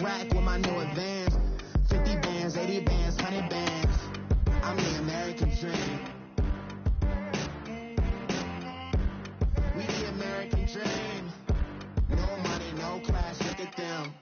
track with my new advance. 50 bands, 80 bands, 100 bands. I'm the American dream. We the American dream. No money, no class, look at them.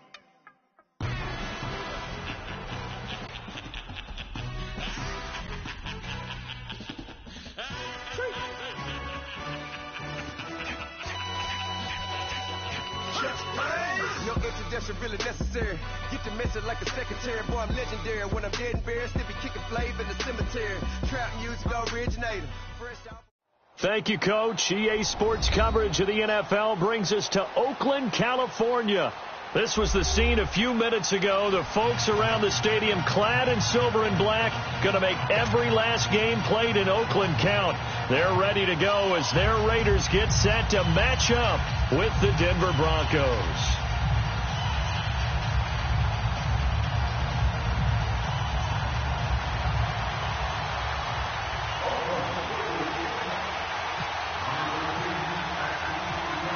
No introduction really necessary. Get the message like a secretary. Boy, I'm legendary. When I'm dead and buried, still be kicking flavor in the cemetery. Trap music originator. Thank you, Coach. EA Sports coverage of the NFL brings us to Oakland, California. This was the scene a few minutes ago. The folks around the stadium clad in silver and black going to make every last game played in Oakland count. They're ready to go as their Raiders get set to match up with the Denver Broncos.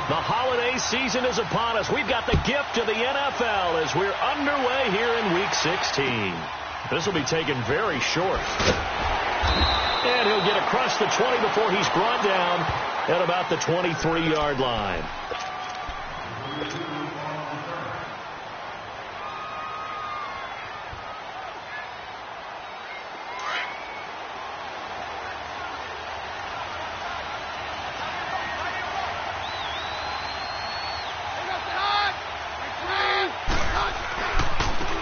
The holiday season is upon us. We've got the gift of the NFL as we're underway here in Week 16. This will be taken very short. And he'll get across the 20 before he's brought down at about the 23-yard line.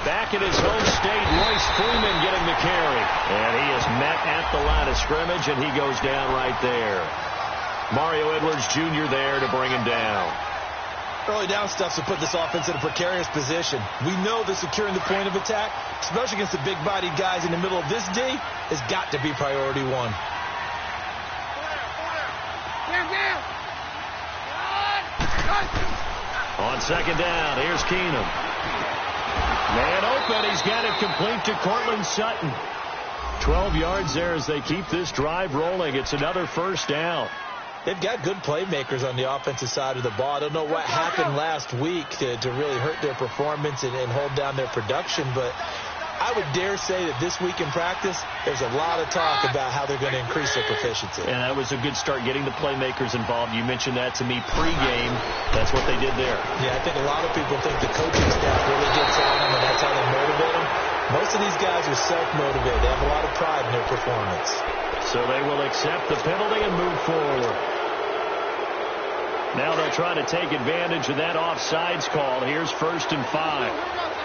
Back in his home state, Royce Freeman getting the carry. And he is met at the line of scrimmage, and he goes down right there. Mario Edwards Jr. there to bring him down. Early down stuff to put this offense in a precarious position. We know that securing the point of attack, especially against the big-bodied guys in the middle of this D, has got to be priority one. On second down, here's Keenum. Man open, he's got it complete to Cortland Sutton. 12 yards there as they keep this drive rolling. It's another first down. They've got good playmakers on the offensive side of the ball. I don't know what happened last week to really hurt their performance and hold down their production, but I would dare say that this week in practice, there's a lot of talk about how they're going to increase their proficiency. And that was a good start getting the playmakers involved. You mentioned that to me pregame. That's what they did there. Yeah, I think a lot of people think the coaching staff really gets on them, and that's how they motivate them. Most of these guys are self-motivated. They have a lot of pride in their performance. So they will accept the penalty and move forward. Now they'll try to take advantage of that offsides call. Here's 1st and 5.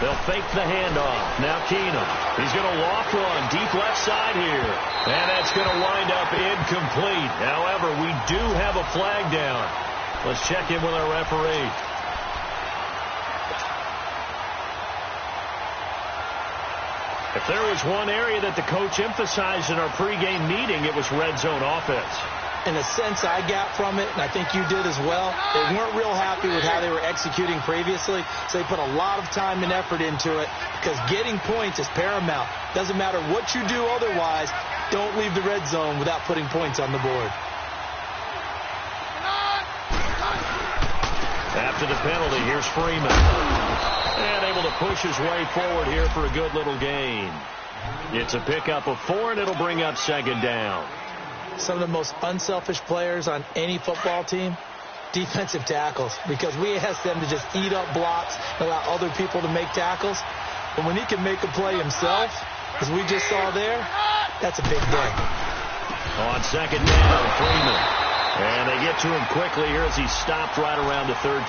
They'll fake the handoff. Now Keenum. He's going to walk one deep left side here. And that's going to wind up incomplete. However, we do have a flag down. Let's check in with our referee. If there was one area that the coach emphasized in our pregame meeting, it was red zone offense. In a sense I got from it, and I think you did as well, they weren't real happy with how they were executing previously, so they put a lot of time and effort into it because getting points is paramount. Doesn't matter what you do otherwise, don't leave the red zone without putting points on the board. After the penalty, here's Freeman. And able to push his way forward here for a good little gain. It's a pickup of 4, and it'll bring up 2nd down. Some of the most unselfish players on any football team, defensive tackles, because we ask them to just eat up blocks and allow other people to make tackles. But when he can make a play himself, as we just saw there, that's a big day. On 2nd down, Freeman. And they get to him quickly here as he stopped right around the 13.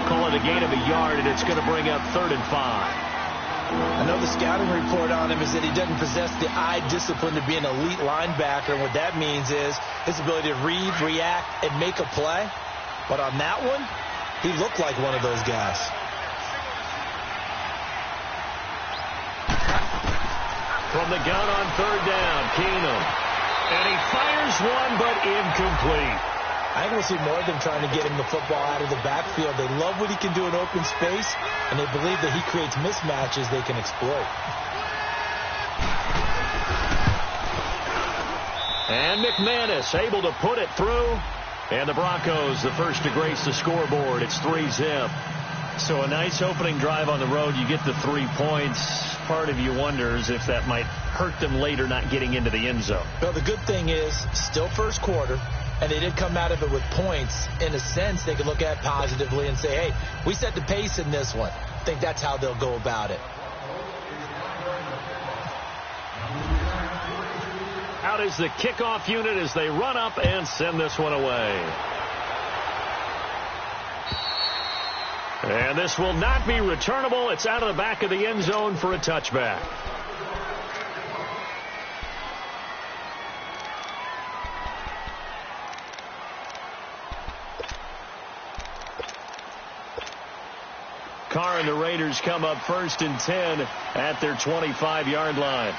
Call it a gain of a yard, and it's going to bring up 3rd and 5. I know the scouting report on him is that he doesn't possess the eye discipline to be an elite linebacker, and what that means is his ability to read, react, and make a play. But on that one, he looked like one of those guys. From the gun on 3rd down, Keenum. And he fires one, but incomplete. I think we'll see more of them trying to get him the football out of the backfield. They love what he can do in open space, and they believe that he creates mismatches they can exploit. And McManus able to put it through. And the Broncos, the first to grace the scoreboard. It's 3-zip. So a nice opening drive on the road. You get the 3 points. Part of you wonders if that might hurt them later not getting into the end zone. Well, the good thing is, still first quarter, and they did come out of it with points. In a sense, they could look at it positively and say, hey, we set the pace in this one. I think that's how they'll go about it. Out is the kickoff unit as they run up and send this one away. And this will not be returnable. It's out of the back of the end zone for a touchback. Carr and the Raiders come up 1st and 10 at their 25-yard line.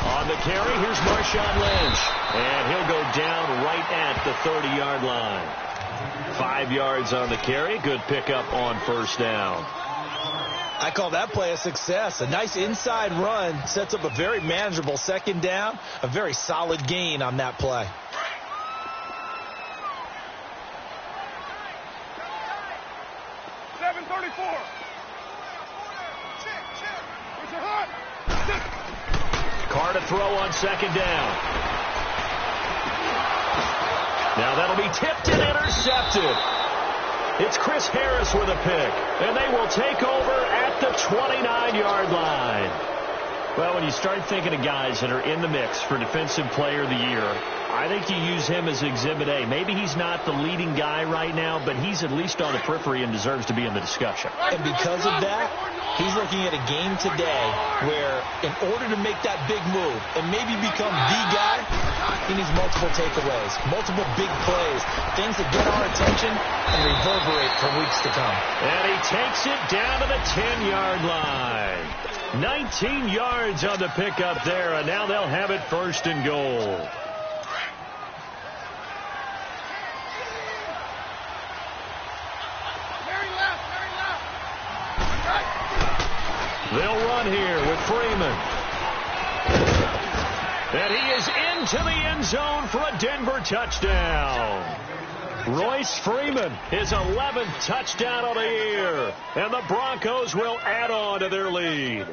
On the carry, here's Marshawn Lynch. And he'll go down right at the 30-yard line. 5 yards on the carry. Good pickup on first down. I call that play a success. A nice inside run sets up a very manageable second down. A very solid gain on that play. Carr to throw on second down. Now that'll be tipped and intercepted. It's Chris Harris with a pick, and they will take over at the 29-yard line. Well, when you start thinking of guys that are in the mix for Defensive Player of the Year, I think you use him as Exhibit A. Maybe he's not the leading guy right now, but he's at least on the periphery and deserves to be in the discussion. And because of that, he's looking at a game today where in order to make that big move and maybe become the guy, he needs multiple takeaways, multiple big plays, things that get our attention and reverberate for weeks to come. And he takes it down to the 10-yard line. 19 yards on the pickup there, and now they'll have it 1st and goal. They'll run here with Freeman. And he is into the end zone for a Denver touchdown. Royce Freeman, his 11th touchdown of the year. And the Broncos will add on to their lead.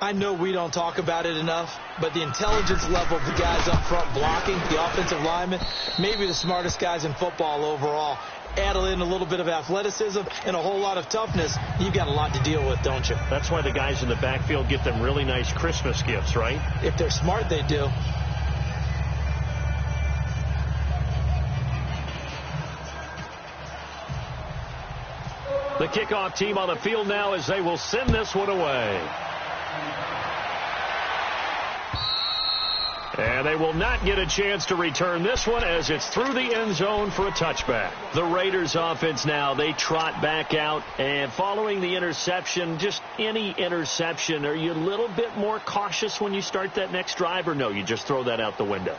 I know we don't talk about it enough, but the intelligence level of the guys up front blocking, the offensive linemen, maybe the smartest guys in football overall. Add in a little bit of athleticism and a whole lot of toughness, you've got a lot to deal with, don't you? That's why the guys in the backfield get them really nice Christmas gifts, right? If they're smart, they do. The kickoff team on the field now as they will send this one away. And they will not get a chance to return this one as it's through the end zone for a touchback. The Raiders offense now, they trot back out. And following the interception, just any interception, are you a little bit more cautious when you start that next drive, or no, you just throw that out the window?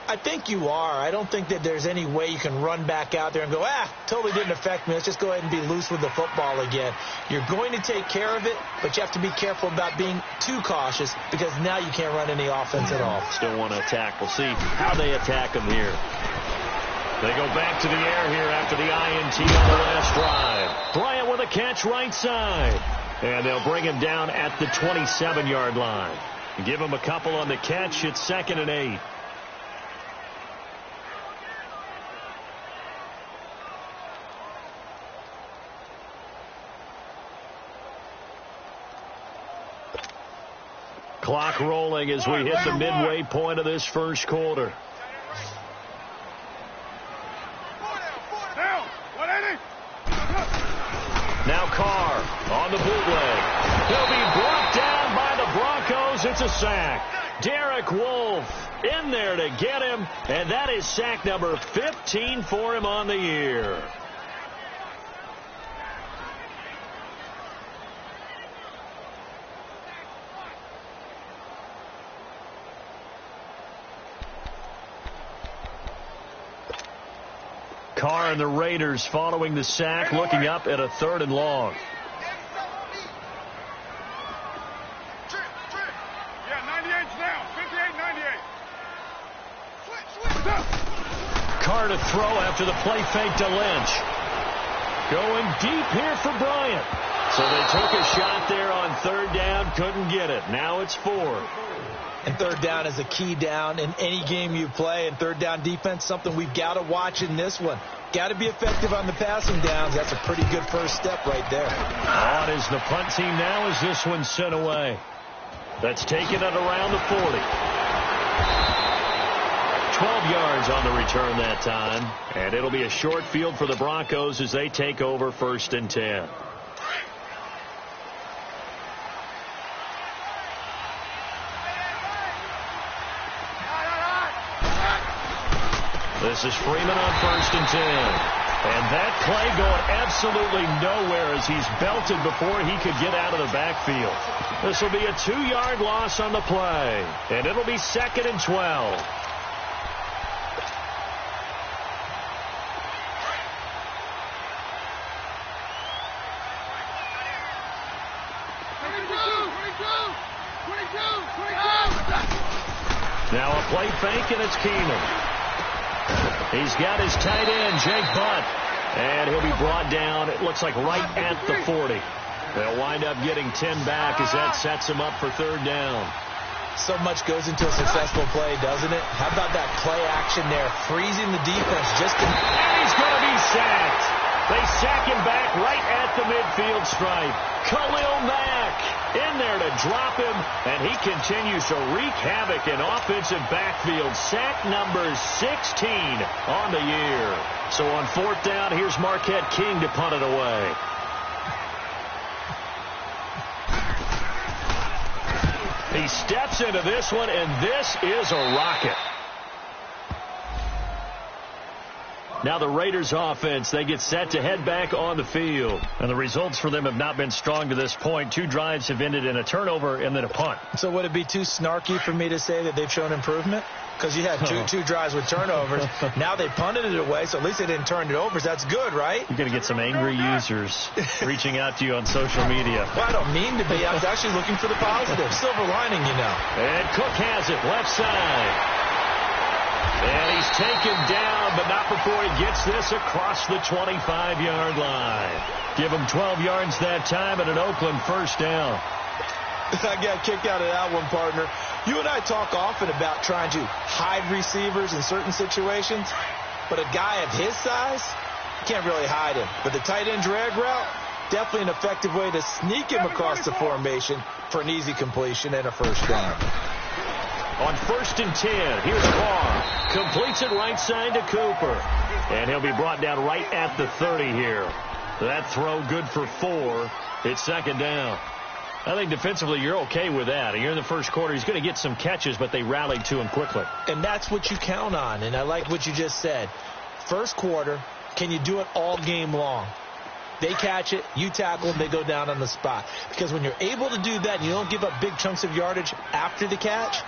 I think you are. I don't think that there's any way you can run back out there and go, totally didn't affect me. Let's just go ahead and be loose with the football again. You're going to take care of it, but you have to be careful about being too cautious because now you can't run any offense at all. Still want to attack. We'll see how they attack them here. They go back to the air here after the INT on the last drive. Bryant with a catch right side. And they'll bring him down at the 27-yard line. Give him a couple on the catch. It's 2nd and 8. Clock rolling as we hit the midway point of this first quarter. Now Carr on the bootleg. He'll be brought down by the Broncos. It's a sack. Derek Wolfe in there to get him, and that is sack number 15 for him on the year. Carr and the Raiders following the sack, looking up at a 3rd and long. Carr to throw after the play fake to Lynch. Going deep here for Bryant. So they took a shot there on 3rd down, couldn't get it. Now it's 4. And 3rd down is a key down in any game you play. And 3rd down defense, something we've got to watch in this one. Got to be effective on the passing downs. That's a pretty good first step right there. On is the punt team now as this one's sent away. That's taken at around the 40. 12 yards on the return that time. And it'll be a short field for the Broncos as they take over 1st and 10. This is Freeman on 1st and 10. And that play going absolutely nowhere as he's belted before he could get out of the backfield. This will be a 2-yard loss on the play. And it'll be 2nd and 12. Now a play fake, and it's Keenan. He's got his tight end, Jake Butt. And he'll be brought down, it looks like right at the 40. They'll wind up getting 10 back as that sets him up for 3rd down. So much goes into a successful play, doesn't it? How about that play action there, freezing the defense just to... And he's going to be sacked. They sack him back right at the midfield stripe. Khalil Mack in there to drop him, and he continues to wreak havoc in offensive backfield. Sack number 16 on the year. So on 4th down, here's Marquette King to punt it away. He steps into this one, and this is a rocket. Now the Raiders offense, they get set to head back on the field. And the results for them have not been strong to this point. 2 drives have ended in a turnover and then a punt. So would it be too snarky for me to say that they've shown improvement? Because you had two drives with turnovers. Now they punted it away, so at least they didn't turn it over. So that's good, right? You're going to get some angry users reaching out to you on social media. Well, I don't mean to be. I was actually looking for the positive. Silver lining, you know. And Cook has it, left side. And he's taken down, but not before he gets this across the 25-yard line. Give him 12 yards that time and an Oakland 1st down. I got kicked out of that one, partner. You and I talk often about trying to hide receivers in certain situations, but a guy of his size, you can't really hide him. But the tight end drag route, definitely an effective way to sneak him across the formation for an easy completion and a 1st down. On 1st and 10, here's Carr. Completes it right side to Cooper. And he'll be brought down right at the 30 here. That throw good for 4. It's 2nd down. I think defensively you're okay with that. You're in the 1st quarter. He's going to get some catches, but they rallied to him quickly. And that's what you count on. And I like what you just said. 1st quarter, can you do it all game long? They catch it, you tackle them, they go down on the spot. Because when you're able to do that and you don't give up big chunks of yardage after the catch,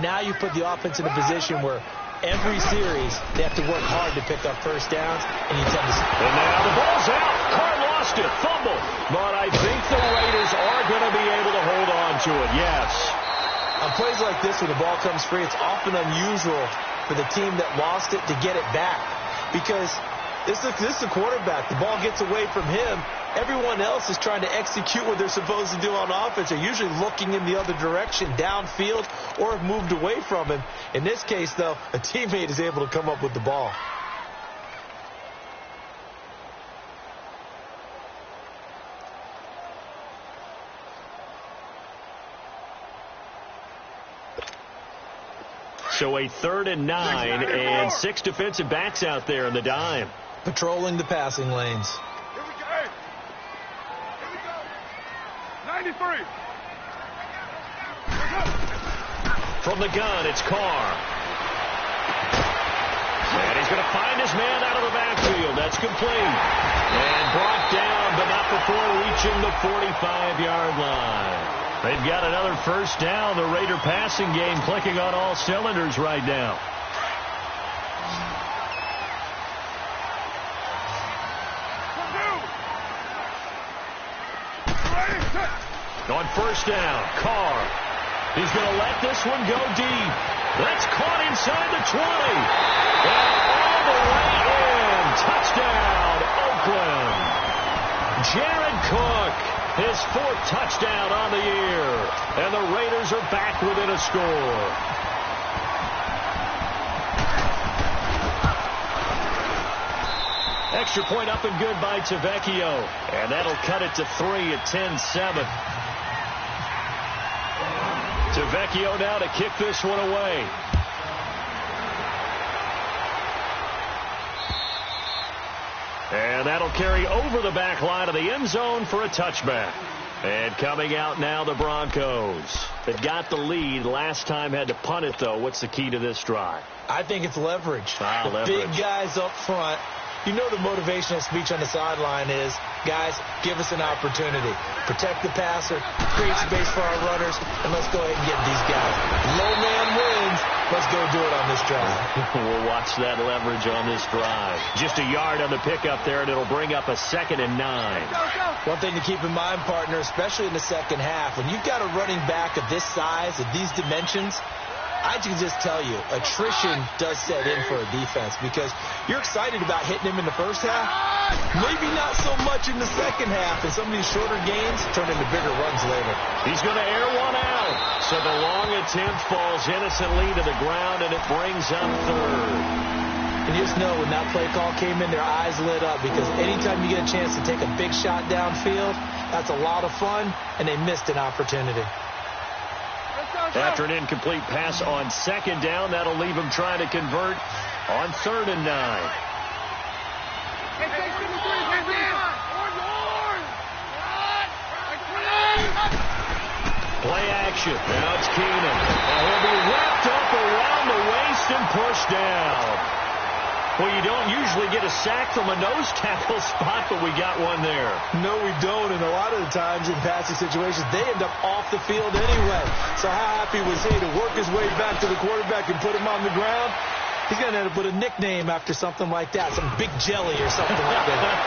now you put the offense in a position where every series they have to work hard to pick up 1st downs, and you tend to... And now the ball's out. Carr lost it. Fumble. But I think the Raiders are going to be able to hold on to it. Yes. On plays like this, when the ball comes free, it's often unusual for the team that lost it to get it back. Because this is the quarterback. The ball gets away from him. Everyone else is trying to execute what they're supposed to do on offense. They're usually looking in the other direction, downfield, or have moved away from him. In this case, though, a teammate is able to come up with the ball. So a 3rd and 9 and 6 defensive backs out there in the dime. Patrolling the passing lanes. Here we go. 93. From the gun, it's Carr. And he's going to find his man out of the backfield. That's complete. And brought down, but not before reaching the 45-yard line. They've got another 1st down. The Raider passing game clicking on all cylinders right now. On first down, Carr. He's going to let this one go deep. That's caught inside the 20. And all the way in. Touchdown, Oakland. Jared Cook, his 4th touchdown on the year. And the Raiders are back within a score. Extra point up and good by Tavecchio. And that'll cut it to 3 at 10-7. Tavecchio now to kick this one away. And that'll carry over the back line of the end zone for a touchback. And coming out now, the Broncos. They got the lead. Last time had to punt it, though. What's the key to this drive? I think it's leverage. Leverage. Big guys up front. You know the motivational speech on the sideline is, guys, give us an opportunity. Protect the passer, create space for our runners, and let's go ahead and get these guys. Low man wins. Let's go do it on this drive. We'll watch that leverage on this drive. Just a yard on the pickup there, and it'll bring up a 2nd and 9. One thing to keep in mind, partner, especially in the second half, when you've got a running back of this size, of these dimensions, I can just tell you, attrition does set in for a defense because you're excited about hitting him in the first half. Maybe not so much in the second half, and some of these shorter gains turn into bigger runs later. He's going to air one out. So the long attempt falls innocently to the ground, and it brings up 3rd. And you just know when that play call came in, their eyes lit up because anytime you get a chance to take a big shot downfield, that's a lot of fun, and they missed an opportunity. After an incomplete pass on 2nd down, that'll leave him trying to convert on 3rd and 9. Play action. Now it's Keenan. And he'll be wrapped up around the waist and pushed down. Well, you don't usually get a sack from a nose tackle spot, but we got one there. No, we don't, and a lot of the times in passing situations, they end up off the field anyway. So how happy was he to work his way back to the quarterback and put him on the ground? He's going to end up with a nickname after something like that, some Big Jelly or something like that.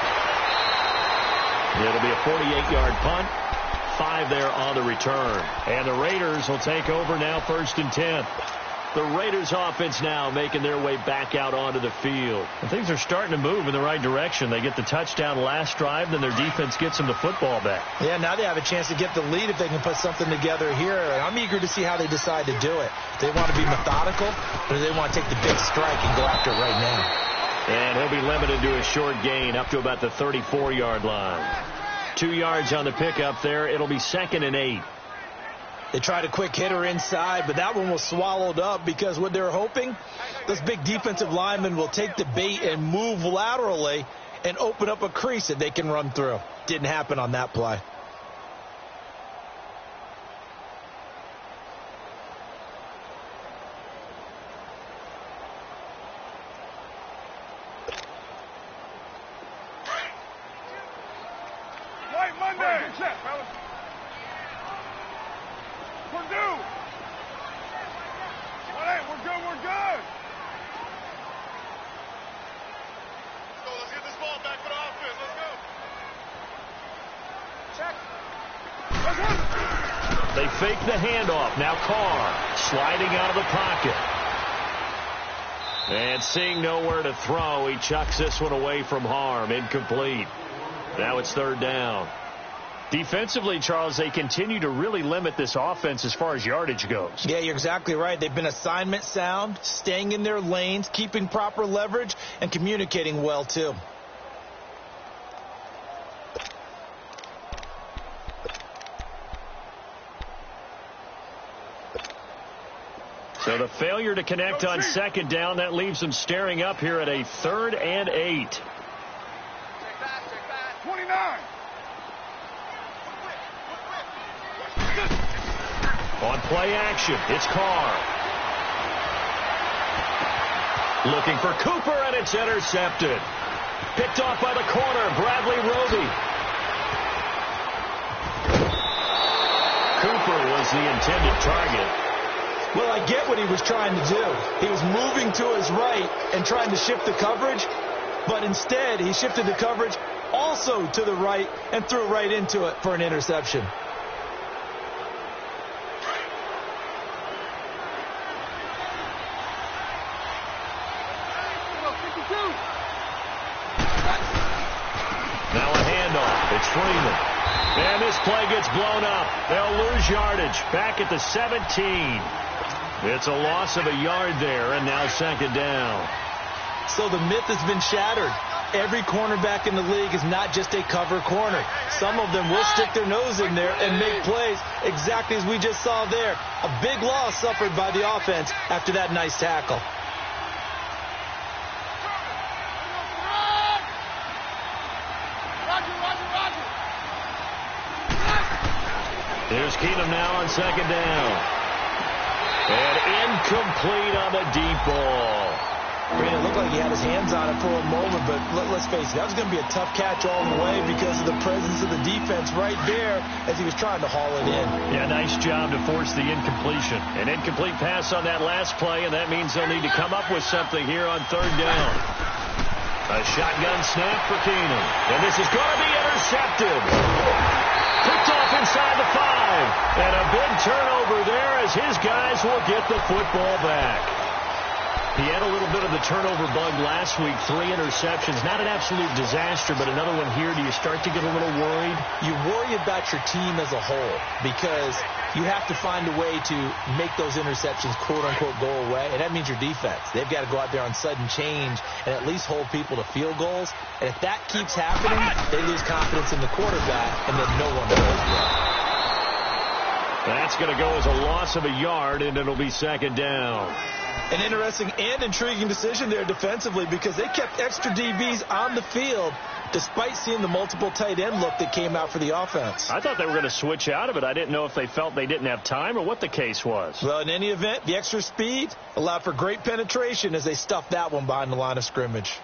It'll be a 48-yard punt, 5 there on the return. And the Raiders will take over now 1st and 10. The Raiders offense now making their way back out onto the field. And things are starting to move in the right direction. They get the touchdown last drive, then their defense gets them the football back. Yeah, now they have a chance to get the lead if they can put something together here. And I'm eager to see how they decide to do it. Do they want to be methodical, or do they want to take the big strike and go after it right now? And he'll be limited to a short gain up to about the 34-yard line. 2 yards on the pickup there. It'll be 2nd and 8. They tried a quick hitter inside, but that one was swallowed up because what they're hoping, those big defensive linemen will take the bait and move laterally and open up a crease that they can run through. Didn't happen on that play. White Monday. Good check, fellas. We're due. We're good. We're good. So let's get this ball back for the offense. Let's go. Check. Let's run. They fake the handoff. Now Carr sliding out of the pocket. And seeing nowhere to throw, he chucks this one away from harm. Incomplete. Now it's 3rd down. Defensively, Charles, they continue to really limit this offense as far as yardage goes. Yeah, you're exactly right. They've been assignment sound, staying in their lanes, keeping proper leverage, and communicating well, too. So the failure to connect on 2nd down, that leaves them staring up here at a 3rd and 8. 29. On play action, it's Carr. Looking for Cooper, and it's intercepted. Picked off by the corner, Bradley Roby. Cooper was the intended target. Well, I get what he was trying to do. He was moving to his right and trying to shift the coverage, but instead he shifted the coverage also to the right, and threw right into it for an interception. Now a handoff. It's Freeman. And this play gets blown up. They'll lose yardage. Back at the 17. It's a loss of a yard there, and now second down. So the myth has been shattered. Every cornerback in the league is not just a cover corner. Some of them will stick their nose in there and make plays exactly as we just saw there. A big loss suffered by the offense after that nice tackle. Here's Keenum now on second down. And incomplete on the deep ball. It looked like he had his hands on it for a moment, but let's face it, that was going to be a tough catch all the way because of the presence of the defense right there as he was trying to haul it in. Yeah, nice job to force the incompletion. An incomplete pass on that last play, and that means they'll need to come up with something here on third down. A shotgun snap for Keenum. And this is going to be intercepted. Picked off inside the 5. And a big turnover there as his guys will get the football back. He had a little bit of the turnover bug last week. 3 interceptions. Not an absolute disaster, but another one here. Do you start to get a little worried? You worry about your team as a whole because you have to find a way to make those interceptions, quote-unquote, go away, and that means your defense. They've got to go out there on sudden change and at least hold people to field goals. And if that keeps happening, they lose confidence in the quarterback, and then no one plays well. That's going to go as a loss of a yard, and it'll be second down. An interesting and intriguing decision there defensively because they kept extra DBs on the field despite seeing the multiple tight end look that came out for the offense. I thought they were going to switch out of it. I didn't know if they felt they didn't have time or what the case was. Well, in any event, the extra speed allowed for great penetration as they stuffed that one behind the line of scrimmage.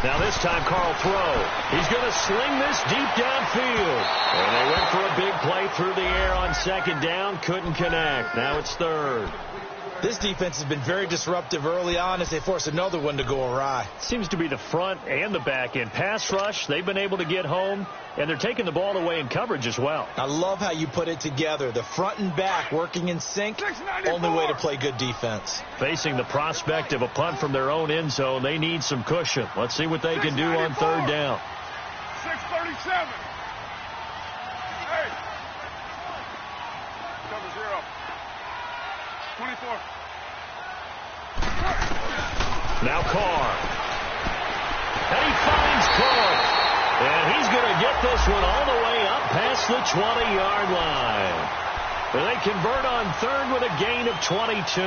Now this time Carl throw. He's going to sling this deep downfield. And they went for a big play through the air on second down. Couldn't connect. Now it's third. This defense has been very disruptive early on as they force another one to go awry. Seems to be the front and the back end. Pass rush, they've been able to get home, and they're taking the ball away in coverage as well. I love how you put it together. The front and back working in sync, only way to play good defense. Facing the prospect of a punt from their own end zone, they need some cushion. Let's see what they can do on third down. 637. Hey. Cover 0. 24. Now Carr. And he finds Cook. And he's going to get this one all the way up past the 20-yard line. And they convert on third with a gain of 22.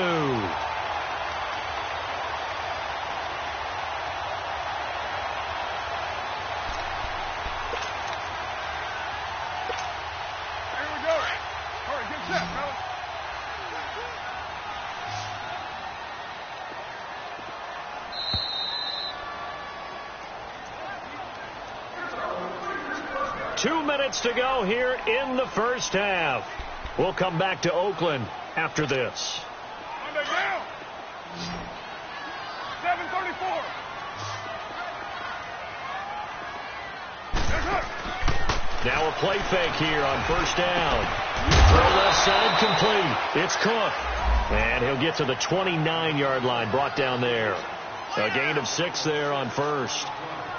To go here in the first half. We'll come back to Oakland after this. On the down. 7:34. Now a play fake here on first down. Throw left side complete. It's Cook. And he'll get to the 29-yard line, brought down there. A gain of 6 there on first.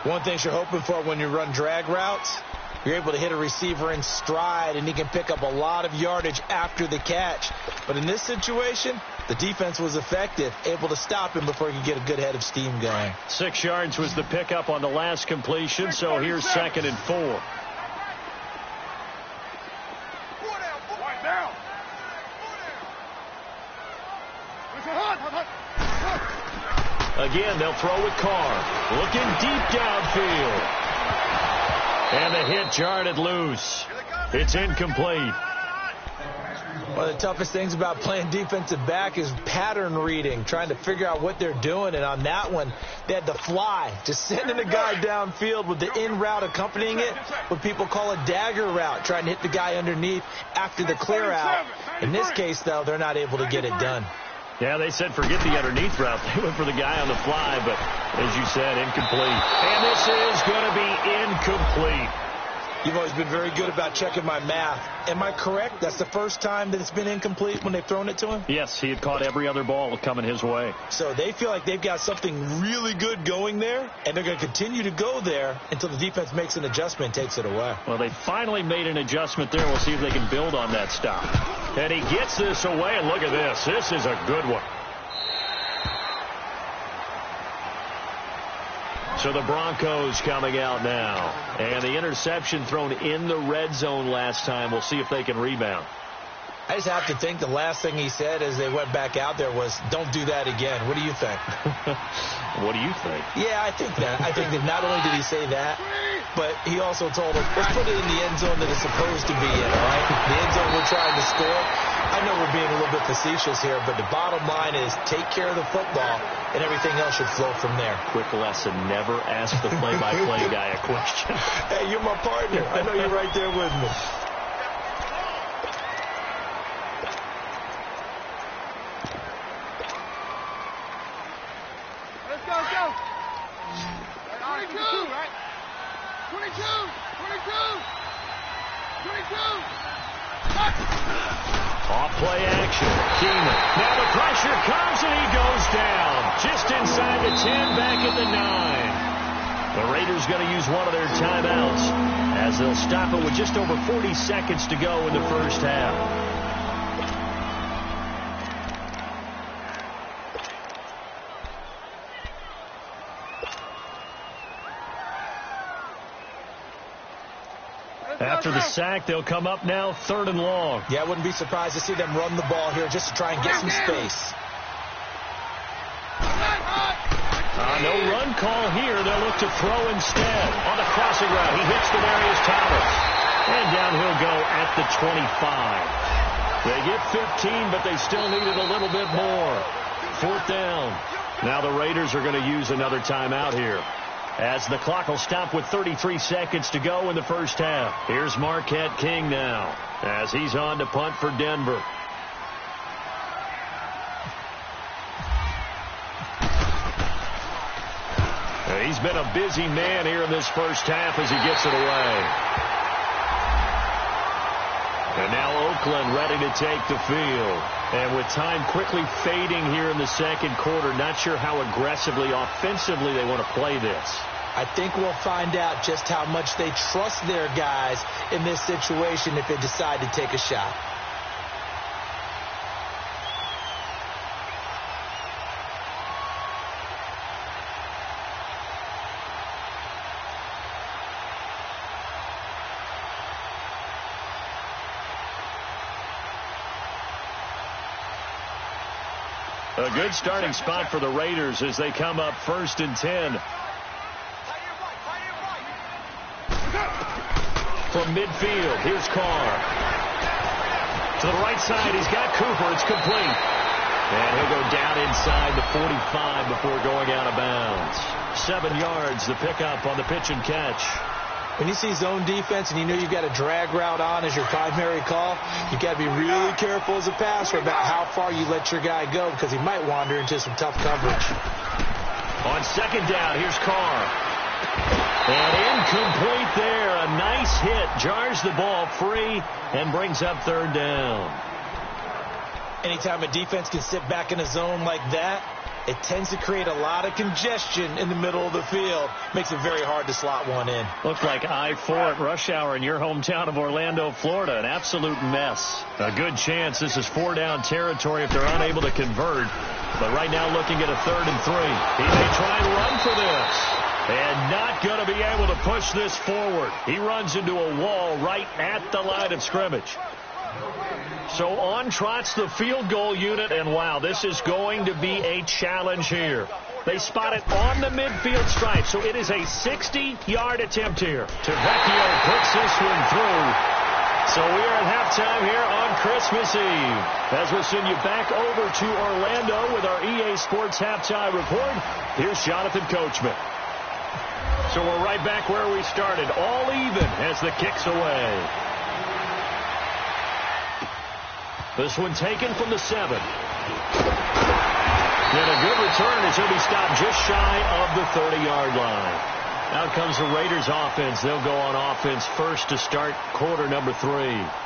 One thing you're hoping for when you run drag routes, you're able to hit a receiver in stride, and he can pick up a lot of yardage after the catch. But in this situation, the defense was effective, able to stop him before he could get a good head of steam going. 6 yards was the pickup on the last completion, so here's 2nd and 4. Again, they'll throw with Carr. Looking deep downfield. And the hit jarred it loose. It's incomplete. One of the toughest things about playing defensive back is pattern reading, trying to figure out what they're doing. And on that one, they had the fly, just sending a guy downfield with the in route accompanying it, what people call a dagger route, trying to hit the guy underneath after the clear out. In this case, though, they're not able to get it done. Yeah, they said forget the underneath route. They went for the guy on the fly, but as you said, incomplete. And this is going to be incomplete. You've always been very good about checking my math. Am I correct? That's the first time that it's been incomplete when they've thrown it to him? Yes, he had caught every other ball coming his way. So they feel like they've got something really good going there, and they're going to continue to go there until the defense makes an adjustment and takes it away. Well, they finally made an adjustment there. We'll see if they can build on that stop. And he gets this away, and look at this. This is a good one. So the Broncos coming out now. And the interception thrown in the red zone last time. We'll see if they can rebound. I just have to think the last thing he said as they went back out there was, don't do that again. What do you think? What do you think? Yeah, I think that. I think that not only did he say that, but he also told him, let's put it in the end zone that it's supposed to be in, all right? The end zone we're trying to score. I know we're being a little bit facetious here, but the bottom line is take care of the football, and everything else should flow from there. Quick lesson, never ask the play-by-play guy a question. Hey, you're my partner. I know you're right there with me. Let's go. 22, right? 22. Off play action. Keenan. Now the pressure comes and he goes down. Just inside the 10, back at the 9. The Raiders going to use one of their timeouts as they'll stop it with just over 40 seconds to go in the first half. After the sack, they'll come up now 3rd and long. Yeah, I wouldn't be surprised to see them run the ball here just to try and get some space. No run call here. They'll look to throw instead. On the crossing route, he hits Demarius Thomas. And down he'll go at the 25. They get 15, but they still needed a little bit more. 4th down. Now the Raiders are going to use another timeout here, as the clock will stop with 33 seconds to go in the first half. Here's Marquette King now, as he's on to punt for Denver. He's been a busy man here in this first half as he gets it away. And now Oakland ready to take the field. And with time quickly fading here in the second quarter, not sure how aggressively, offensively they want to play this. I think we'll find out just how much they trust their guys in this situation if they decide to take a shot. A good starting spot for the Raiders as they come up 1st and 10. From midfield, here's Carr. To the right side, he's got Cooper. It's complete. And he'll go down inside the 45 before going out of bounds. 7 yards, the pickup on the pitch and catch. When you see zone defense and you know you've got a drag route on as your primary call, you've got to be really careful as a passer about how far you let your guy go, because he might wander into some tough coverage. On 2nd down, here's Carr. And incomplete there. A nice hit. Jars the ball free and brings up 3rd down. Anytime a defense can sit back in a zone like that, it tends to create a lot of congestion in the middle of the field. Makes it very hard to slot one in. Looks like I-4 at rush hour in your hometown of Orlando, Florida. An absolute mess. A good chance this is 4-down territory if they're unable to convert. But right now looking at a 3rd and 3. He may try and run for this. And not going to be able to push this forward. He runs into a wall right at the line of scrimmage. So on trots the field goal unit, and wow, this is going to be a challenge here. They spot it on the midfield stripe, so it is a 60-yard attempt here. Tavecchio puts this one through, So we are at halftime here on Christmas Eve. As we'll send you back over to Orlando with our EA Sports Halftime Report, here's Jonathan Coachman. So we're right back where we started. All even as the kick's away. This one taken from the 7. And a good return as he'll be stopped just shy of the 30-yard line. Out comes the Raiders offense. They'll go on offense first to start quarter number 3.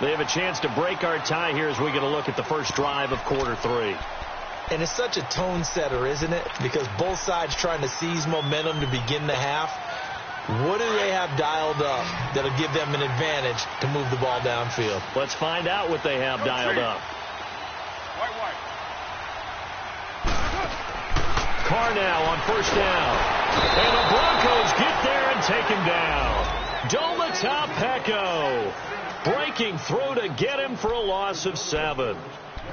They have a chance to break our tie here as we get a look at the first drive of quarter 3. And it's such a tone setter, isn't it? Because both sides trying to seize momentum to begin the half. What do they have dialed up that'll give them an advantage to move the ball downfield? Let's find out what they have dialed up. Carr now on first down. And the Broncos get there and take him down. Domata breaking through to get him for a loss of 7.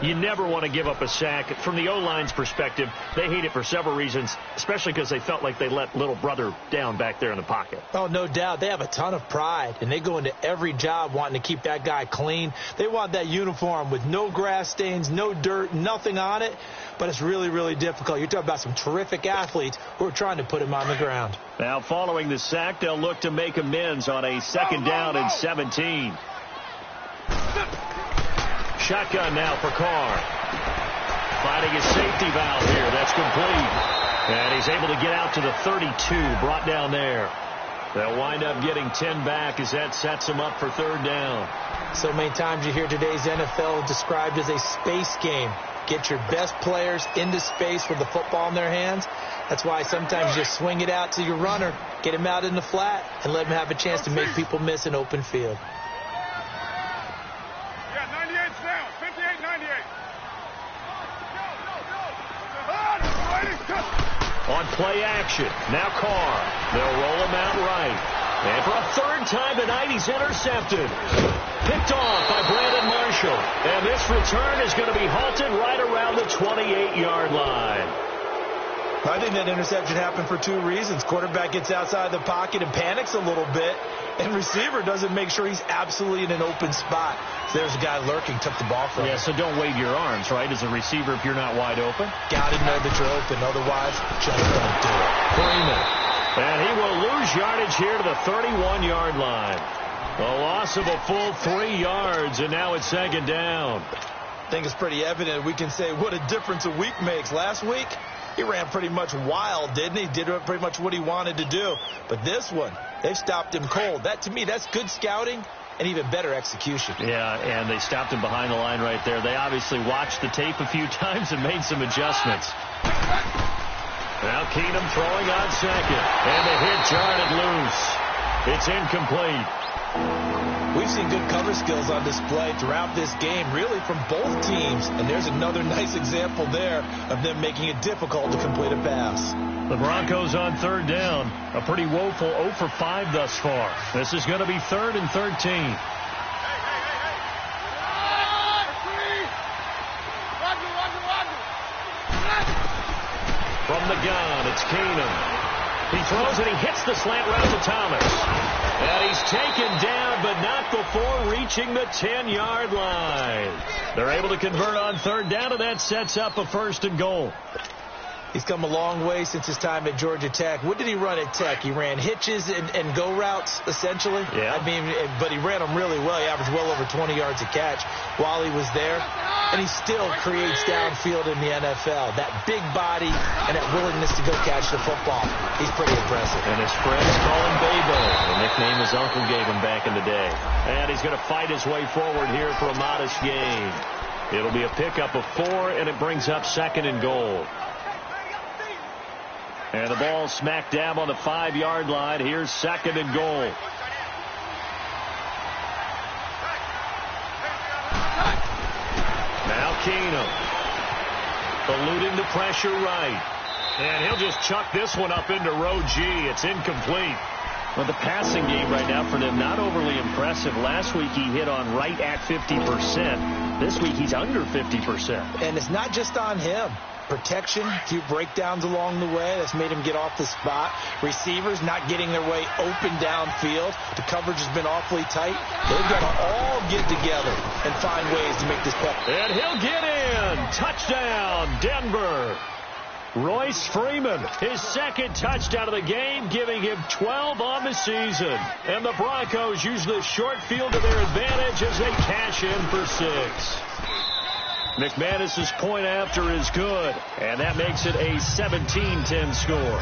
You never want to give up a sack. From the O-line's perspective, they hate it for several reasons, especially because they felt like they let little brother down back there in the pocket. Oh, no doubt. They have a ton of pride, and they go into every job wanting to keep that guy clean. They want that uniform with no grass stains, no dirt, nothing on it, but it's really, really difficult. You're talking about some terrific athletes who are trying to put him on the ground. Now, following the sack, they'll look to make amends on a second down and 17. Shotgun now for Carr. Finding his safety valve here. That's complete. And he's able to get out to the 32. Brought down there. They'll wind up getting 10 back as that sets him up for third down. So many times you hear today's NFL described as a space game. Get your best players into space with the football in their hands. That's why sometimes you just swing it out to your runner, get him out in the flat, and let him have a chance to make people miss an open field. On play action, now Carr. They'll roll him out right. And for a third time tonight, he's intercepted. Picked off by Brandon Marshall. And this return is going to be halted right around the 28-yard line. I think that interception happened for 2 reasons. Quarterback gets outside the pocket and panics a little bit, and receiver doesn't make sure he's absolutely in an open spot. So there's a guy lurking, took the ball from him. Yeah, so don't wave your arms, right, as a receiver if you're not wide open. Got to know that you're open, otherwise just don't do it. Freeman. And he will lose yardage here to the 31-yard line. A loss of a full 3 yards, and now it's second down. I think it's pretty evident. We can say what a difference a week makes. Last week, he ran pretty much wild, didn't he? Did pretty much what he wanted to do. But this one, they've stopped him cold. That, to me, that's good scouting and even better execution. Yeah, and they stopped him behind the line right there. They obviously watched the tape a few times and made some adjustments. Now Keenum throwing on second. And the hit jarred loose. It's incomplete. We've seen good cover skills on display throughout this game, really from both teams. And there's another nice example there of them making it difficult to complete a pass. The Broncos on third down. A pretty woeful 0 for 5 thus far. This is going to be 3rd and 13. From the gun, it's Keenum. He throws and he hits the slant route to Thomas. And he's taken down, but not before reaching the 10-yard line. They're able to convert on third down, and that sets up a 1st and goal. He's come a long way since his time at Georgia Tech. What did he run at Tech? He ran hitches and go routes, essentially. Yeah. I mean, but he ran them really well. He averaged well over 20 yards a catch while he was there. And he still creates downfield in the NFL. That big body and that willingness to go catch the football. He's pretty impressive. And his friends call him Babo, the nickname his uncle gave him back in the day. And he's going to fight his way forward here for a modest gain. It'll be a pickup of 4, and it brings up 2nd and goal. And the ball smack dab on the 5-yard line. Here's 2nd and goal. Now Keenum. Eluding the pressure right. And he'll just chuck this one up into row G. It's incomplete. Well, the passing game right now for them, not overly impressive. Last week he hit on right at 50%. This week, he's under 50%. And it's not just on him. Protection, a few breakdowns along the way. That's made him get off the spot. Receivers not getting their way open downfield. The coverage has been awfully tight. They've got to all get together and find ways to make this play. And he'll get in. Touchdown, Denver. Royce Freeman, his second touchdown of the game, giving him 12 on the season. And the Broncos use the short field to their advantage as they cash in for 6. McManus's point after is good, and that makes it a 17-10 score.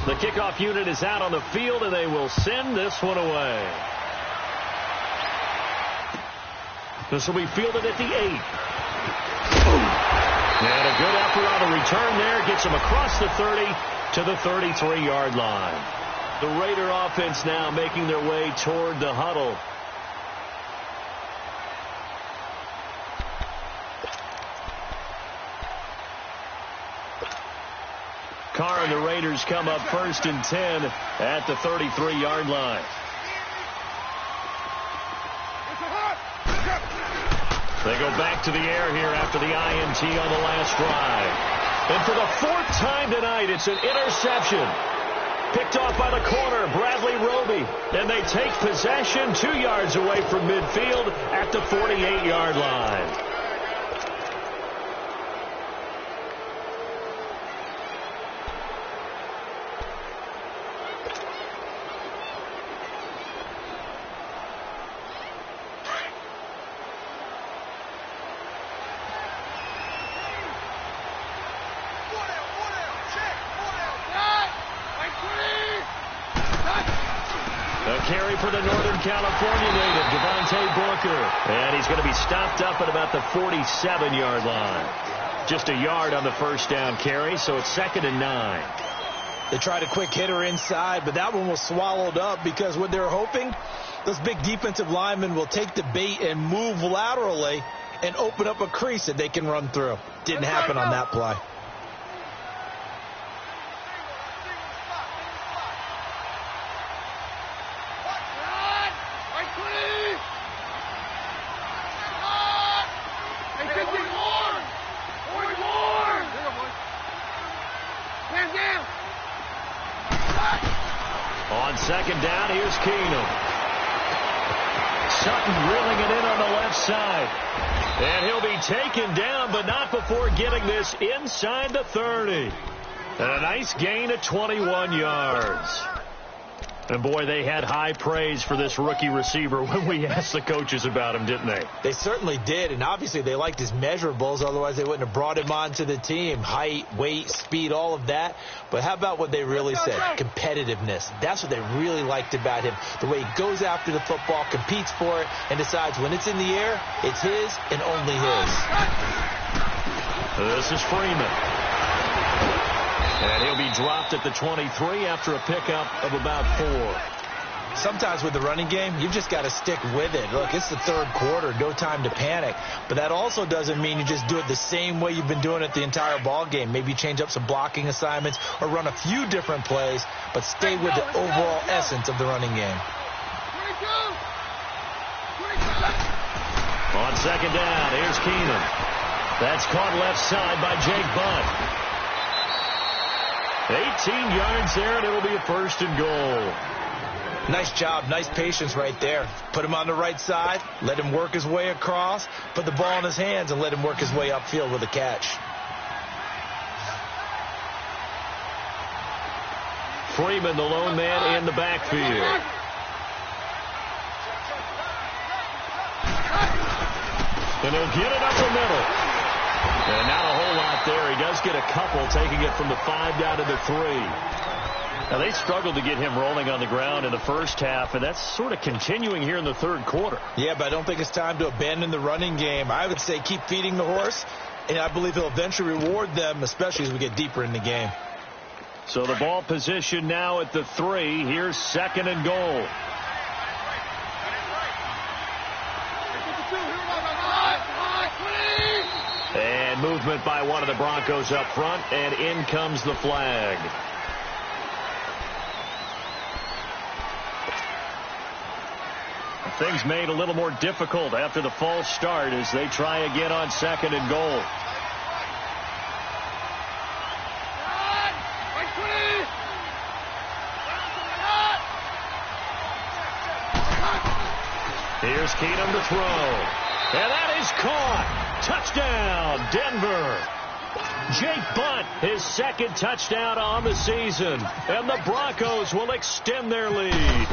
The kickoff unit is out on the field, and they will send this one away. This will be fielded at the 8. And a good effort on the return there. Gets him across the 30 to the 33-yard line. The Raider offense now making their way toward the huddle. Carr and the Raiders come up 1st and 10 at the 33-yard line. They go back to the air here after the INT on the last drive. And for the 4th time tonight, it's an interception. Picked off by the corner, Bradley Roby. And they take possession 2 yards away from midfield at the 48-yard line. Carry for the Northern California native, Devontae Booker. And he's going to be stopped up at about the 47-yard line. Just a yard on the first down carry, so it's 2nd and 9. They tried a quick hitter inside, but that one was swallowed up because what they're hoping, those big defensive linemen will take the bait and move laterally and open up a crease that they can run through. Didn't happen on that play. On 2nd down, here's Keenum. Sutton reeling it in on the left side. And he'll be taken down, but not before getting this inside the 30. And a nice gain of 21 yards. And, boy, they had high praise for this rookie receiver when we asked the coaches about him, didn't they? They certainly did, and obviously they liked his measurables. Otherwise, they wouldn't have brought him onto the team. Height, weight, speed, all of that. But how about what they really said? Competitiveness. That's what they really liked about him. The way he goes after the football, competes for it, and decides when it's in the air, it's his and only his. This is Freeman. And he'll be dropped at the 23 after a pickup of about 4. Sometimes with the running game, you've just got to stick with it. Look, it's the 3rd quarter, no time to panic. But that also doesn't mean you just do it the same way you've been doing it the entire ball game. Maybe change up some blocking assignments or run a few different plays, but stay with the overall essence of the running game. On 2nd down, here's Keenum. That's caught left side by Jake Butt. 18 yards there, and it'll be a 1st and goal. Nice job, nice patience right there. Put him on the right side, let him work his way across, put the ball in his hands, and let him work his way upfield with a catch. Freeman, the lone man in the backfield. And he'll get it up the middle. And not a whole lot there. He does get a couple, taking it from the 5 down to the 3. Now, they struggled to get him rolling on the ground in the first half, and that's sort of continuing here in the 3rd quarter. Yeah, but I don't think it's time to abandon the running game. I would say keep feeding the horse, and I believe he'll eventually reward them, especially as we get deeper in the game. So the ball position now at the 3. Here's 2nd and goal. movement by one of the Broncos up front, and in comes the flag. Things made a little more difficult after the false start as they try again on 2nd and goal. Here's Keenum to throw. And that is caught. Touchdown, Denver. Jake Butt, his 2nd touchdown on the season. And the Broncos will extend their lead.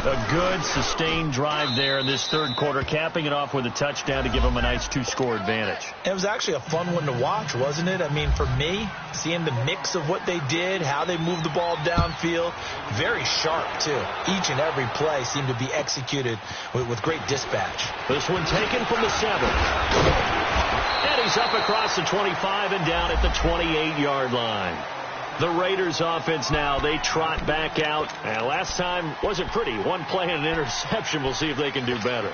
A good, sustained drive there in this 3rd quarter, capping it off with a touchdown to give them a nice 2-score advantage. It was actually a fun one to watch, wasn't it? I mean, for me, seeing the mix of what they did, how they moved the ball downfield, very sharp, too. Each and every play seemed to be executed with great dispatch. This one taken from the 7. And he's up across the 25 and down at the 28-yard line. The Raiders offense now, they trot back out. And last time wasn't pretty. One play and an interception. We'll see if they can do better.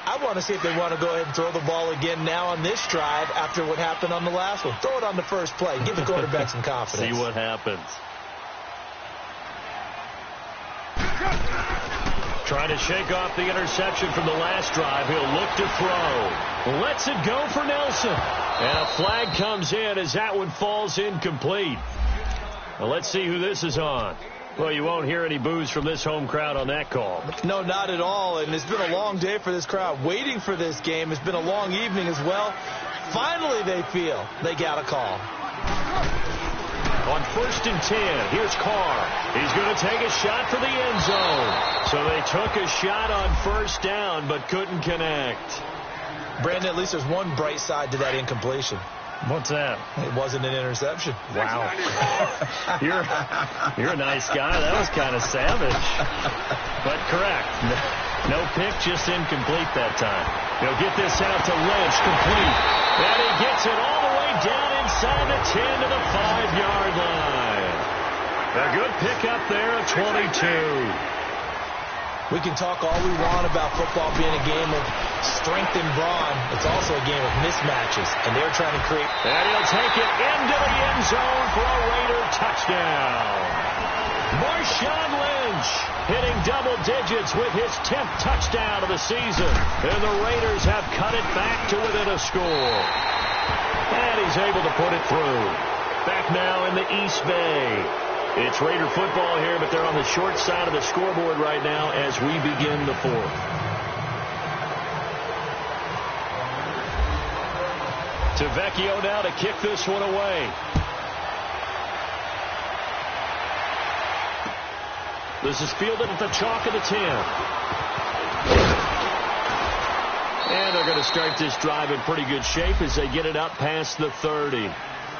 I want to see if they want to go ahead and throw the ball again now on this drive after what happened on the last one. Throw it on the first play. Give the quarterback some confidence. See what happens. Trying to shake off the interception from the last drive. He'll look to throw. Lets it go for Nelson. And a flag comes in as that one falls incomplete. Well, let's see who this is on. Well, you won't hear any boos from this home crowd on that call. No, not at all. And it's been a long day for this crowd waiting for this game. It's been a long evening as well. Finally, they feel they got a call. On 1st and 10, here's Carr. He's going to take a shot for the end zone. So they took a shot on 1st down, but couldn't connect. Brandon, at least there's one bright side to that incompletion. What's that? It wasn't an interception. Wow. You're a nice guy. That was kind of savage. But correct. No pick, just incomplete that time. He'll get this out to Lynch, complete. And he gets it all the way down inside the 10 to the 5-yard line. A good pickup there at 22. We can talk all we want about football being a game of strength and brawn. It's also a game of mismatches, and they're trying to create. And he'll take it into the end zone for a Raider touchdown. Marshawn Lynch hitting double digits with his 10th touchdown of the season. And the Raiders have cut it back to within a score. And he's able to put it through. Back now in the East Bay. It's Raider football here, but they're on the short side of the scoreboard right now as we begin the 4th. Tavecchio now to kick this one away. This is fielded at the chalk of the 10. And they're going to start this drive in pretty good shape as they get it up past the 30.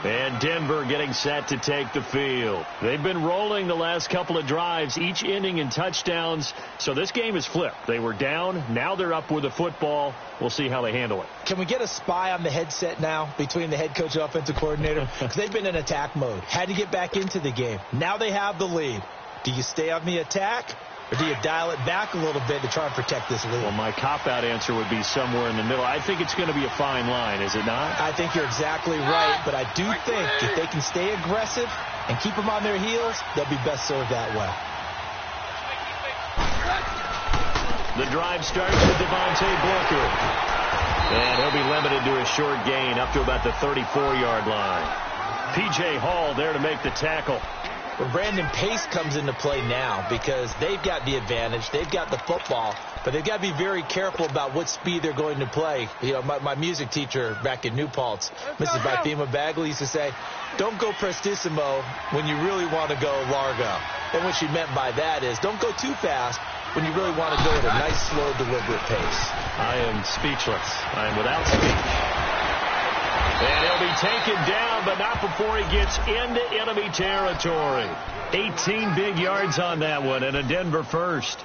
And Denver getting set to take the field. They've been rolling the last couple of drives, each ending in touchdowns. So this game is flipped. They were down. Now they're up with the football. We'll see how they handle it. Can we get a spy on the headset now between the head coach and offensive coordinator? Because they've been in attack mode. Had to get back into the game. Now they have the lead. Do you stay on the attack? Or do you dial it back a little bit to try and protect this lead? Well, my cop-out answer would be somewhere in the middle. I think it's going to be a fine line, is it not? I think you're exactly right, but I do think if they can stay aggressive and keep them on their heels, they'll be best served that way. The drive starts with Devontae Booker. And he'll be limited to a short gain up to about the 34-yard line. P.J. Hall there to make the tackle. Well, Brandon, pace comes into play now because they've got the advantage. They've got the football, but they've got to be very careful about what speed they're going to play. You know, my music teacher back in New Paltz, Mrs. Bifema Bagley, used to say, don't go prestissimo when you really want to go largo. And what she meant by that is don't go too fast when you really want to go at a nice, slow, deliberate pace. I am speechless. I am without speech. And he'll be taken down, but not before he gets into enemy territory. 18 big yards on that one, and a Denver first.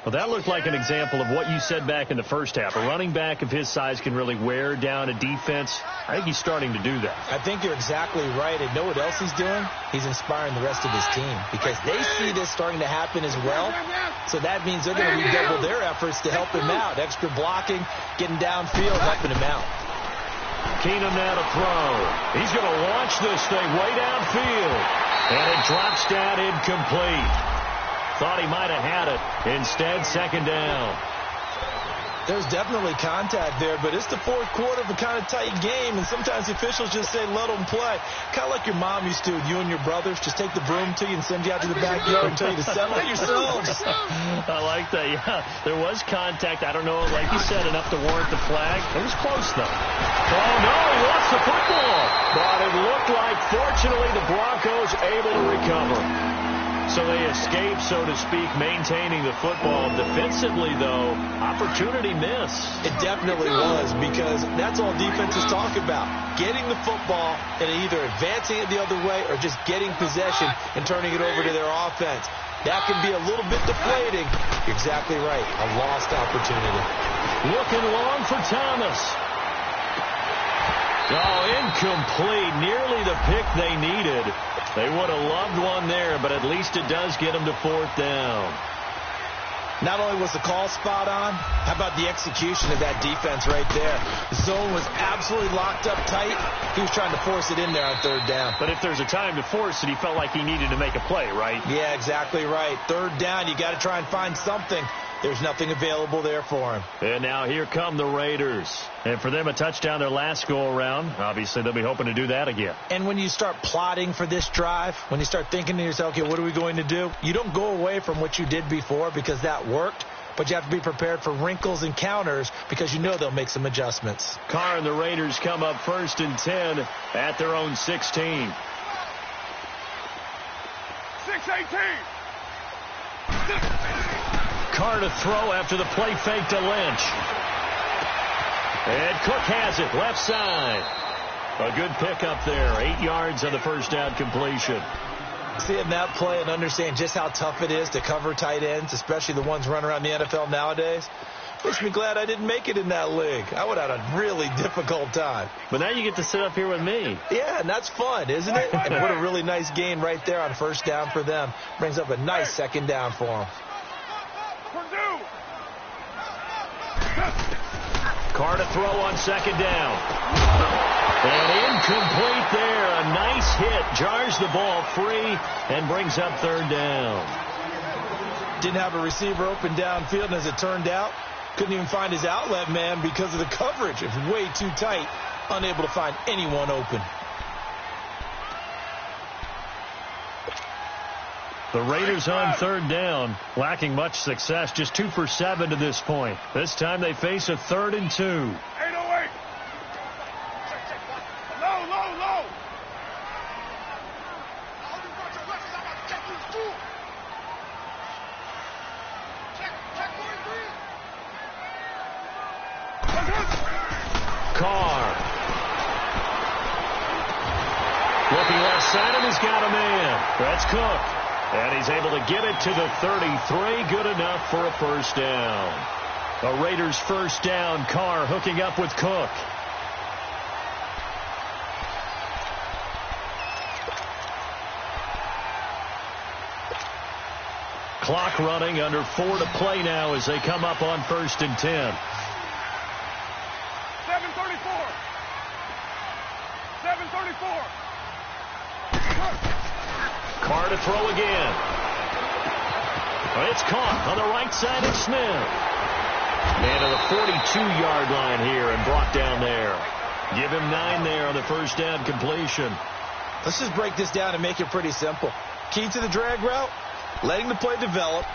Well, that looked like an example of what you said back in the first half. A running back of his size can really wear down a defense. I think he's starting to do that. I think you're exactly right. And know what else he's doing? He's inspiring the rest of his team because they see this starting to happen as well. So that means they're going to redouble their efforts to help him out. Extra blocking, getting downfield, helping him out. Keenum now to throw. He's going to launch this thing way downfield. And it drops down incomplete. Thought he might have had it. Instead, second down. There's definitely contact there, but it's the fourth quarter of a kind of tight game, and sometimes the officials just say, let them play. Kind of like your mom used to with you and your brothers. Just take the broom to you and send you out to the backyard and tell you to settle it yourselves. I like that, yeah. There was contact. I don't know, like you said, enough to warrant the flag. It was close, though. Oh, no, he lost the football. But it looked like, fortunately, the Broncos able to recover. So they escape, so to speak, maintaining the football. Defensively, though, opportunity miss. It definitely was, because that's all defenses talk about. Getting the football and either advancing it the other way or just getting possession and turning it over to their offense. That can be a little bit deflating. You're exactly right. A lost opportunity. Looking long for Thomas. Oh, incomplete. Nearly the pick they needed. They would have loved one there, but at least it does get them to fourth down. Not only was the call spot on, how about the execution of that defense right there? The zone was absolutely locked up tight. He was trying to force it in there on third down. But if there's a time to force it, he felt like he needed to make a play, right? Yeah, exactly right. Third down, you got to try and find something. There's nothing available there for him. And now here come the Raiders. And for them, a touchdown their last go-around. Obviously, they'll be hoping to do that again. And when you start plotting for this drive, when you start thinking to yourself, okay, what are we going to do? You don't go away from what you did before because that worked. But you have to be prepared for wrinkles and counters because you know they'll make some adjustments. Carr and the Raiders come up 1st and 10 at their own 16. 6-18. Carr to throw after the play fake to Lynch. And Cook has it, left side. A good pickup there, 8 yards on the first down completion. Seeing that play and understand just how tough it is to cover tight ends, especially the ones running around the NFL nowadays, makes me glad I didn't make it in that league. I would have had a really difficult time. But now you get to sit up here with me. Yeah, and that's fun, isn't it? And what a really nice gain right there on first down for them. Brings up a nice second down for them. Carr to throw on second down. And incomplete there. A nice hit. Jars the ball free and brings up third down. Didn't have a receiver open downfield, and as it turned out, couldn't even find his outlet man because of the coverage. It was way too tight. Unable to find anyone open. The Raiders on third down, lacking much success, just 2 for 7 to this point. This time they face a 3rd and 2. 808. Low, low, low. Carr. Looking left side, and he's got a man. That's Cook. And he's able to get it to the 33. Good enough for a first down. The Raiders first down. Carr hooking up with Cook. Clock running, under 4 to play now as they come up on 1st and 10. 7:34. 7:34. Carr to throw again. It's caught on the right side of Smith. And to the 42-yard line here and brought down there. Give him 9 there on the first down completion. Let's just break this down and make it pretty simple. Key to the drag route, letting the play develop,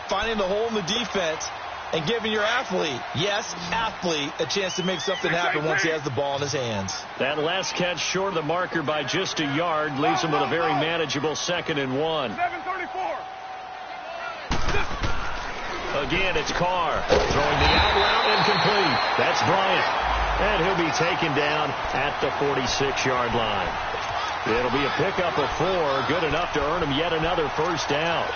finding the hole in the defense, and giving your athlete, yes, athlete, a chance to make something happen once he has the ball in his hands. That last catch short of the marker by just a yard leaves him with a very manageable 2nd and 1. 7:34. Again, it's Carr throwing the out route incomplete. That's Bryant. And he'll be taken down at the 46-yard line. It'll be a pickup of 4, good enough to earn him yet another first down.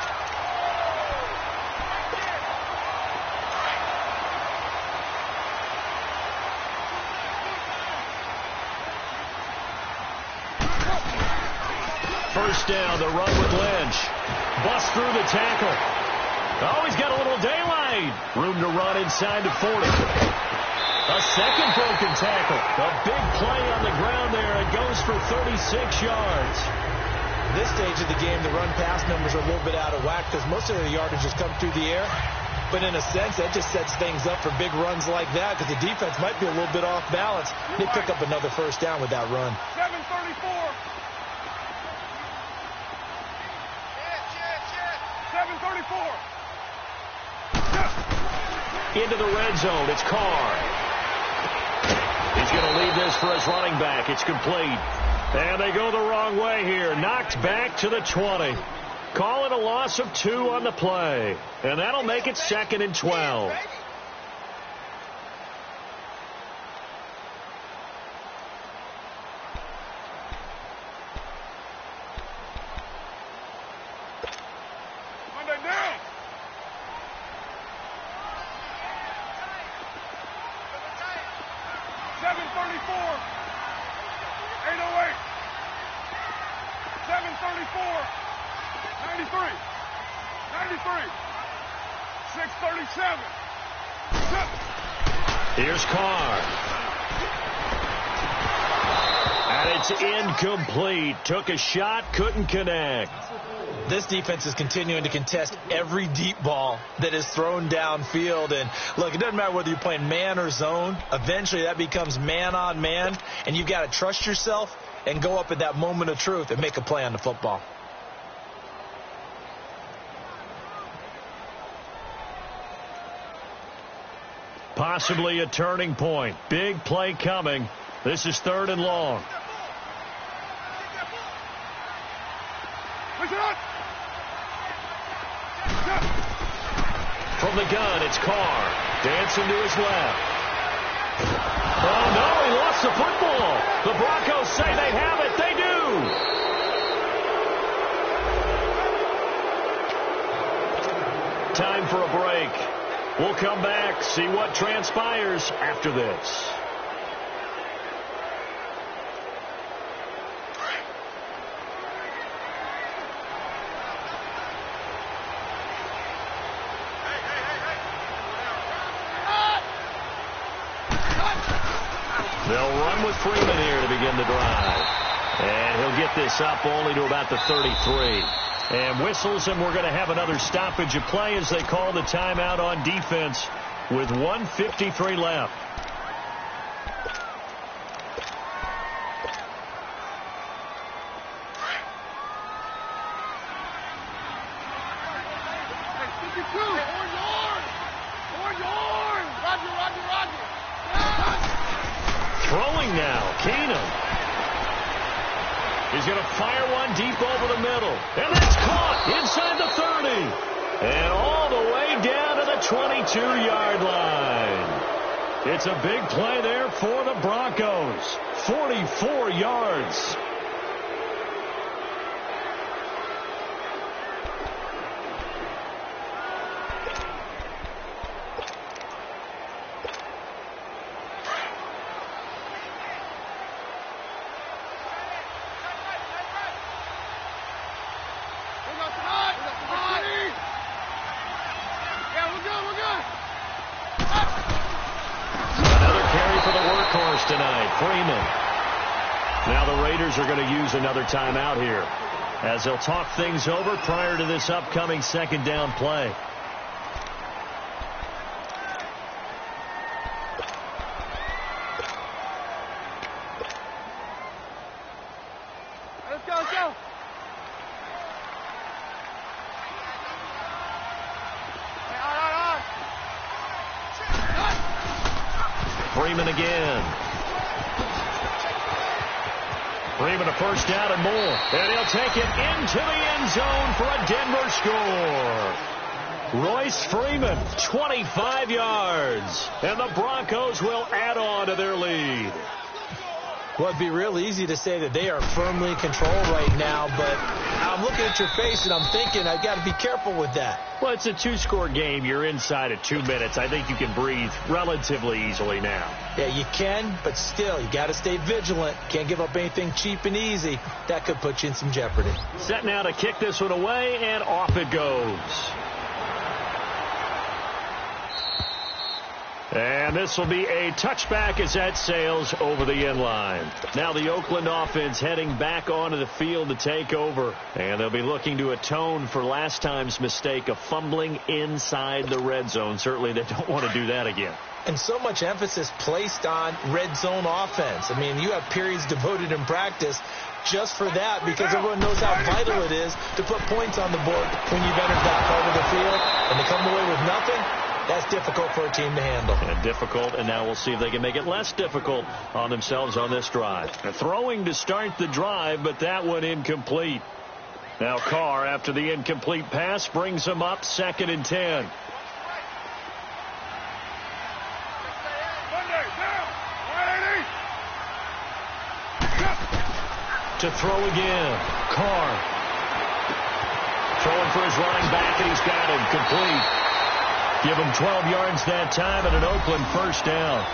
First down, the run with Lynch. Bust through the tackle. Oh, he's got a little daylight. Room to run inside to 40. A second broken tackle. A big play on the ground there. It goes for 36 yards. This stage of the game, the run-pass numbers are a little bit out of whack because most of the yardage has come through the air. But in a sense, that just sets things up for big runs like that because the defense might be a little bit off balance. They pick up another first down with that run. 7:34. 7:34. Into the red zone. It's Carr. He's going to leave this for his running back. It's complete. And they go the wrong way here. Knocked back to the 20. Call it a loss of 2 on the play. And that'll make it 2nd and 12. Monday down. 7:34. 8:08. 7:34. 93. 93. 6:37. Here's Carr. And it's incomplete. Took a shot, couldn't connect. This defense is continuing to contest every deep ball that is thrown downfield. And, look, it doesn't matter whether you're playing man or zone. Eventually that becomes man on man, and you've got to trust yourself and go up at that moment of truth and make a play on the football. Possibly a turning point. Big play coming. This is 3rd and long. From the gun, it's Carr. Dancing to his left. Oh, no, he lost the football. The Broncos say they have it. They do. Time for a break. We'll come back, see what transpires after this. They'll run with Freeman here to begin the drive. And he'll get this up only to about the 33. And whistles, and we're going to have another stoppage of play as they call the timeout on defense with 1:53 left. Throwing now, Keenum. He's going to fire one deep over the middle. And that's caught inside the 30. And all the way down to the 22-yard line. It's a big play there for the Broncos. 44 yards. Tonight, Freeman. Now the Raiders are going to use another timeout here as they'll talk things over prior to this upcoming 2nd down play. Let's go, let's go. Freeman again. Freeman a first down and more. And he'll take it into the end zone for a Denver score. Royce Freeman, 25 yards. And the Broncos will add on to their lead. Well, it'd be real easy to say that they are firmly in control right now, but I'm looking at your face and I'm thinking I've got to be careful with that. Well, it's a 2-score game. You're inside at 2 minutes. I think you can breathe relatively easily now. Yeah, you can, but still, you got to stay vigilant. Can't give up anything cheap and easy. That could put you in some jeopardy. Set now to kick this one away, and off it goes. And this will be a touchback as that sails over the end line. Now the Oakland offense heading back onto the field to take over. And they'll be looking to atone for last time's mistake of fumbling inside the red zone. Certainly they don't want to do that again. And so much emphasis placed on red zone offense. I mean, you have periods devoted in practice just for that because everyone knows how vital it is to put points on the board when you've entered that part of the field. And to come away with nothing, that's difficult for a team to handle. And difficult, and now we'll see if they can make it less difficult on themselves on this drive. They're throwing to start the drive, but that one incomplete. Now Carr, after the incomplete pass, brings them up 2nd and 10. To throw again. Carr. Throwing for his running back, and he's got him complete. Give him 12 yards that time and an Oakland first down.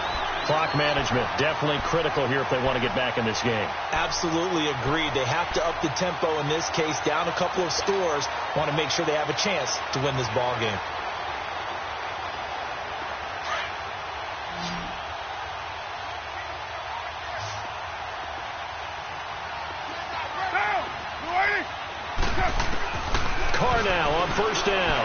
Clock management definitely critical here if they want to get back in this game. Absolutely agreed. They have to up the tempo in this case, down a couple of scores. Want to make sure they have a chance to win this ball game. Carr now on first down.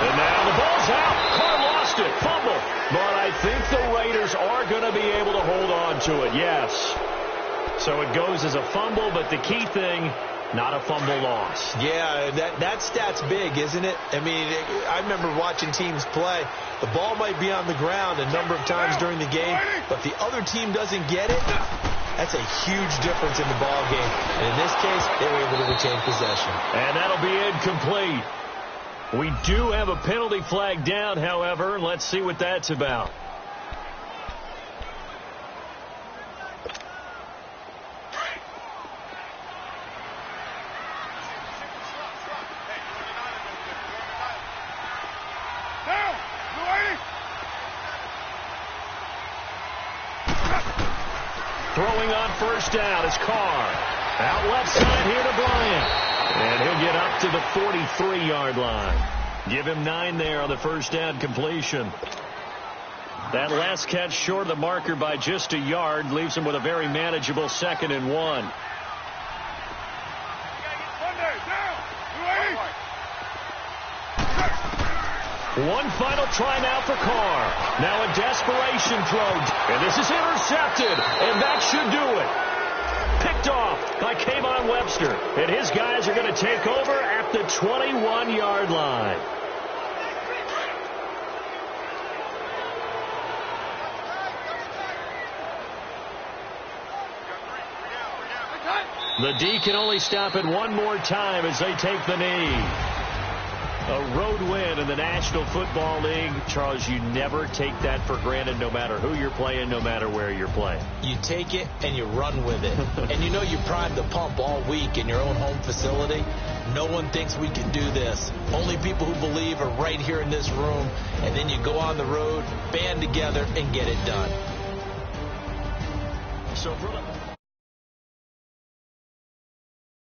And now the ball's out. Carr lost it. Fumble. But I think the Raiders are going to be able to hold on to it. Yes. So it goes as a fumble, but the key thing, not a fumble loss. Yeah, that stat's big, isn't it? I mean, I remember watching teams play. The ball might be on the ground a number of times during the game, but the other team doesn't get it. That's a huge difference in the ball game. And in this case, they were able to retain possession. And that'll be incomplete. We do have a penalty flag down, however. Let's see what that's about. Throwing on first down is Carr. Out left side here to Bryant. And he'll get up to the 43-yard line. Give him 9 there on the first down completion. That last catch short of the marker by just a yard leaves him with a very manageable 2nd and 1. One final try now for Carr. Now a desperation throw. And this is intercepted. And that should do it. Picked off by Kayvon Webster. And his guys are going to take over at the 21-yard line. The D can only stop it one more time as they take the knee. A road win in the National Football League. Charles, you never take that for granted no matter who you're playing, no matter where you're playing. You take it and you run with it. And you know you primed the pump all week in your own home facility. No one thinks we can do this. Only people who believe are right here in this room. And then you go on the road, band together, and get it done. So, brother.